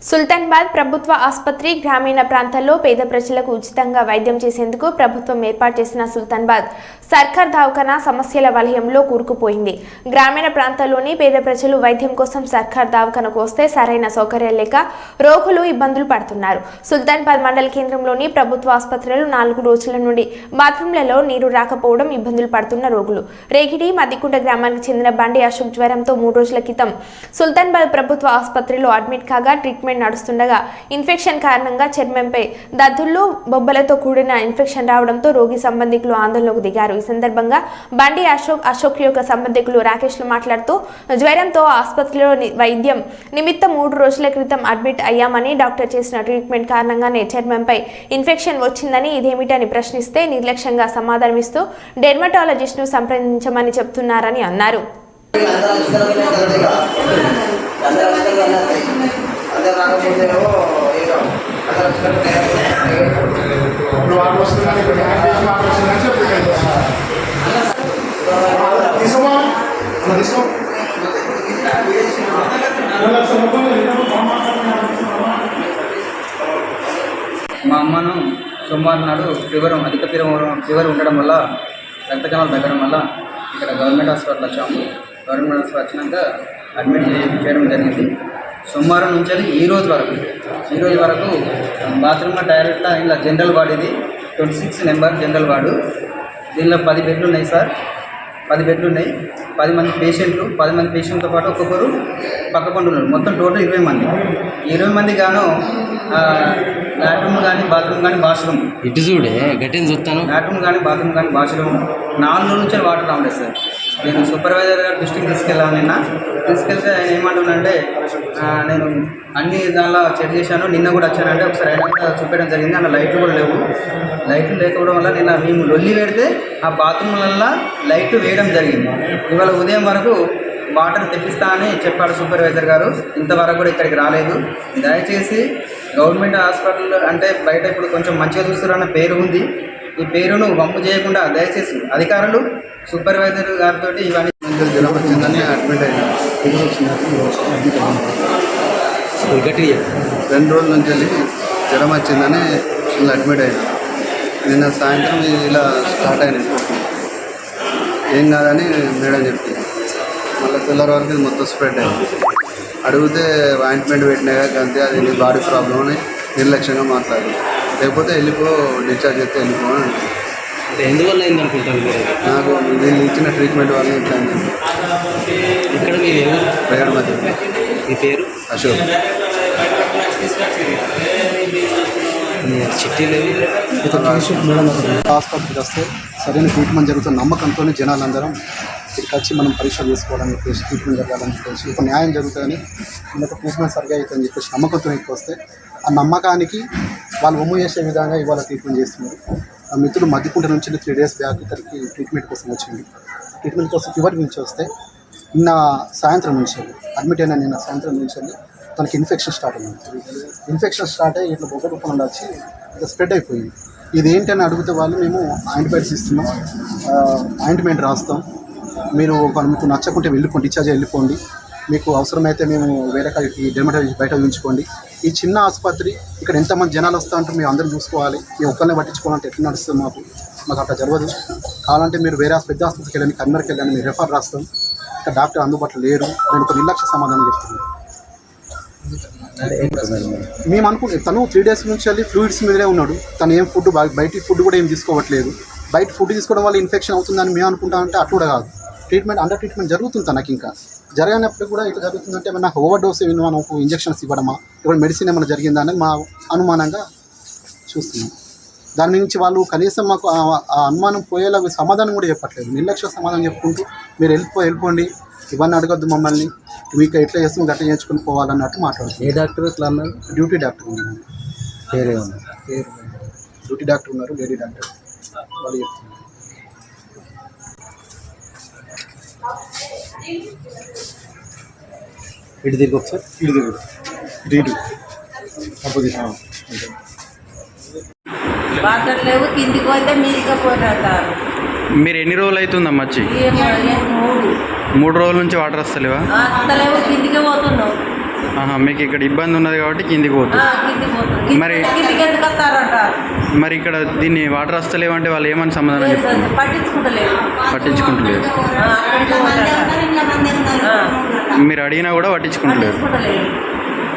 సుల్తానాబాద్ ప్రభుత్వ ఆసుపత్రి గ్రామీణ ప్రాంతాల్లో పేద ప్రజలకు ఉచితంగా వైద్యం చేసేందుకు ప్రభుత్వం ఏర్పాటు చేసిన సుల్తానాబాద్ సర్కార్ దవాఖానా సమస్యల వలయంలో కూరుకుపోయింది. గ్రామీణ ప్రాంతాల్లోని పేద ప్రజలు వైద్యం కోసం సర్కార్ దవాఖానకు వస్తే సరైన సౌకర్యాలు లేక రోగులు ఇబ్బందులు పడుతున్నారు. సుల్తానాబాద్ మండల కేంద్రంలోని ప్రభుత్వ ఆసుపత్రిలో 4 రోజుల నుండి బాత్రూంలలో నీరు రాకపోవడం ఇబ్బందులు పడుతున్న రోగులు. రేగిడి మద్దికుంట గ్రామానికి చెందిన బండి అశోక్ జ్వరంతో 3 రోజుల క్రితం సుల్తానాబాద్ ప్రభుత్వ ఆసుపత్రిలో అడ్మిట్ కాగా ట్రీట్మెంట్ నడుస్తుండగా ఇన్ఫెక్షన్ కారణంగా చర్మంపై దద్దులు బొబ్బలతో కూడిన ఇన్ఫెక్షన్ రావడంతో రోగి సంబంధికులు ఆందోళనకు దిగారు. ఈ సందర్భంగా బండి అశోక్ యొక్క సంబంధికులు రాకేష్లు మాట్లాడుతూ జ్వరంతో ఆసుపత్రిలో వైద్యం నిమిత్తం 3 రోజుల క్రితం అడ్మిట్ అయ్యామని, డాక్టర్ చేసిన ట్రీట్మెంట్ కారణంగానే చర్మంపై ఇన్ఫెక్షన్ వచ్చిందని, ఇదేమిటని ప్రశ్నిస్తే నిర్లక్ష్యంగా సమాధానమిస్తూ డెర్మటాలజిస్ట్ను సంప్రదించమని చెప్తున్నారని అన్నారు. మా అమ్మను సోమవారం నాడు అధిక ఫీవర్ ఉండడం వల్ల రక్తకణాలు తగ్గడం వల్ల ఇక్కడ గవర్నమెంట్ హాస్పిటల్ వచ్చాము. గవర్నమెంట్ హాస్పిటల్ వచ్చినాక అడ్మిట్ చేయడం జరిగింది. సోమవారం నుంచి ఈ రోజు వరకు బాత్రూమ్లో డైరెక్ట్గా ఇలా జనరల్ వార్డ్, ఇది 26 నెంబర్ జనరల్ వార్డు. దీనిలో 10 బెడ్లు ఉన్నాయి సార్. 10 బెడ్లు ఉన్నాయి. 10 మంది పేషెంట్లు. 10 మంది పేషెంట్తో పాటు ఒక్కొక్కరు పక్కపండు ఉన్నారు. మొత్తం టోటల్ 20 మంది. 20 మంది గాను లాట్రూమ్ కానీ బాత్రూమ్ కానీ వాష్రూమ్ ఇటు చూడే గట్టిని చూస్తాను. లాట్రూమ్ కానీ బాత్రూమ్ కానీ వాష్రూమ్ 4 రోజుల నుంచి వాటర్ రావట్లేదు సార్. నేను సూపర్వైజర్ గారు దృష్టికి తీసుకెళ్ళాను. తీసుకెళ్తే ఆయన ఏమంటున్నానంటే, నేను అన్ని దానిలో చెక్ చేశాను, నిన్న కూడా వచ్చానంటే ఒకసారి అయినా చూపించడం జరిగింది. అన్న లైట్లు కూడా లేవు. లైట్లు లేకపోవడం వల్ల నిన్న మేము లొల్లి పెడితే ఆ బాత్రూమ్లల్లో లైట్లు వేయడం జరిగింది. ఇవాళ ఉదయం వరకు వాటర్ తెప్పిస్తా అని చెప్పాడు సూపర్వైజర్ గారు. ఇంతవరకు కూడా ఇక్కడికి రాలేదు. దయచేసి గవర్నమెంట్ హాస్పిటల్ అంటే బయట ఇప్పుడు కొంచెం మంచిగా చూస్తారన్న పేరు ఉంది. ఈ పేరును వంపు చేయకుండా దయచేసి అధికారులు సూపర్వైజర్ గారితో ఇవన్నీ జ్వరం వచ్చిందని అడ్మిట్ అయినా. 2 రోజుల నుంచి వెళ్ళి జ్వరం వచ్చిందని అడ్మిట్ అయినా. నిన్న సాయంత్రం ఇలా స్టార్ట్ అయినాయి. ఏం కాదని మేడం చెప్పింది. మళ్ళీ తెల్లవారి వరకు ఇది మొత్తం స్ప్రెడ్ అయింది. అడిగితే ఆయింట్మెంట్ పెట్టినాగా అంతే, అది నీ బాడీ ప్రాబ్లం అని నిర్లక్ష్యంగా మాట్లాడు. లేకపోతే డిశ్చార్జ్ చేస్తే వెళ్ళిపో అని. ఎందువల్ల అయింది అనుకుంటాను మీరు? నాకు వీళ్ళు ఇచ్చిన ట్రీట్మెంట్ వల్ల ఇట్లా అయింది. ఇక్కడ మీరు ఎవరు? ప్రయాణ మధ్య. మీ పేరు? అశోక్. చిట్టి లేవు. హాస్పిటల్కి వస్తే సరైన ట్రీట్మెంట్ జరుగుతున్న నమ్మకంతో జనాలందరం ఇక్కడికి వచ్చి మనం పరీక్షలు చేసుకోవాలని చెప్పేసి, ట్రీట్మెంట్ జరగాలని చెప్పేసి, ఒక న్యాయం జరుగుతుందని, వీళ్ళకి ట్రీట్మెంట్ సరిగా అవుతుందని చెప్పేసి నమ్మకంతో ఎక్కువ వస్తే ఆ నమ్మకానికి వాళ్ళు ఒమ్ము చేసే విధంగా ఇవాళ ట్రీట్మెంట్ చేస్తున్నారు. ఆ మిత్రుడు మద్దికుంట నుంచి 3 డేస్ బ్యాక్ ఇక్కడికి ట్రీట్మెంట్ కోసం వచ్చింది. ట్రీట్మెంట్ కోసం ఫీవర్ నుంచి వస్తే నిన్న సాయంత్రం నుంచి అడ్మిట్ అయిన నిన్న సాయంత్రం నుంచి తనకి ఇన్ఫెక్షన్ స్టార్ట్ అయింది. ఇన్ఫెక్షన్ స్టార్ట్ అయ్యి ఇట్లా బొగ్గ రూపంలో వచ్చి ఇట్లా స్ప్రెడ్ అయిపోయింది. ఇది ఏంటని అడిగితే వాళ్ళు, మేము ఆయింట్మెంట్స్ ఇస్తున్నాం, ఆయింట్మెంట్ రాస్తాం, మీరు మీకు నచ్చకుంటే వెళ్ళిపోండి, డిశ్చార్జ్ వెళ్ళిపోండి, మీకు అవసరమైతే మేము వేరే కాడికి డెర్మటాలజిస్ట్ బయట ఉంచుకోండి. ఈ చిన్న ఆసుపత్రి ఇక్కడ ఎంతమంది జనాలు వస్తూ ఉంటారు, మీరు అందరూ చూసుకోవాలి. మీ ఒక్కరినే పట్టించుకోవాలంటే ఎట్లా నడుస్తుంది? మాకు అట్లా జరగదు. కావాలంటే మీరు వేరే పెద్ద ఆసుపత్రికి వెళ్ళండి, కన్వర్కి వెళ్ళండి, మీరు రెఫర్ రాస్తాం. ఇక్కడ డాక్టర్ అందుబాటులో లేరు. నేను ఒక నిర్లక్ష్య సమాధానం చెప్తున్నాను. మేము అనుకుంటే తను 3 డేస్ నుంచి వెళ్ళి ఫ్లూయిడ్స్ మీదనే ఉన్నాడు. తను ఏం ఫుడ్ బయట ఫుడ్ కూడా ఏం తీసుకోవట్లేదు. బయట ఫుడ్ తీసుకోవడం వల్ల ఇన్ఫెక్షన్ అవుతుందని మేము అనుకుంటామంటే అట్లా కూడా కాదు. అండర్ ట్రీట్మెంట్ జరుగుతుంది తనకి. ఇంకా జరగనప్పుడు కూడా ఇట్లా జరుగుతుందంటే ఏమన్నా ఓవర్ డోస్ మనకు ఇంజెక్షన్స్ ఇవ్వడమా, ఇప్పుడు మెడిసిన్ ఏమైనా జరిగిందా అని మా అనుమానంగా చూస్తున్నాం. దాని నుంచి వాళ్ళు కనీసం మాకు ఆ అనుమానం పోయేలా సమాధానం కూడా చెప్పట్లేదు. నిర్లక్ష్య సమాధానం చెప్పుకుంటూ మీరు వెళ్ళిపోండి, ఇవన్నీ అడగద్దు మమ్మల్ని, మీకు ఎట్లా చేస్తాం గట్ల చేయించుకొని పోవాలన్నట్టు మాట్లాడుతుంది. ఏ డాక్టర్ ఇట్లా అన్నారు? డ్యూటీ డాక్టర్ ఉన్నారు. పేరే ఉన్నారు. డ్యూటీ డాక్టర్ ఉన్నారు, లేడీ డాక్టర్. వాళ్ళు చెప్తున్నారు. ఇటు తిరిగి ఒకసారి. ఇటు అపోజిషన్. వాటర్ లేవు, కిందికి పోతే మీదికి పోతారు. మీరు ఎన్ని రోజులు అవుతుందమ్మా వచ్చి? 3 3 రోజుల నుంచి వాటర్ వస్తలేవా? వస్తలేవు, కిందికి పోతున్నావు. మీకు ఇక్కడ ఇబ్బంది ఉన్నది కాబట్టి కిందికి పోతుంది. కిందికి పోతుంది. మరి- కిందికి ఎందుకు వస్తారంట? మరి ఇక్కడ దీన్ని వాటర్ వస్తలేవంటే వాళ్ళు ఏమని సమాధానం చెప్తున్నారు? పట్టించుకుంటలేదు. పట్టించుకుంటలేదు. అక్కడికి పోతారట. మీరు అడిగినా కూడా పట్టించుకుంటలేదు. పట్టించుకుంటలేదు.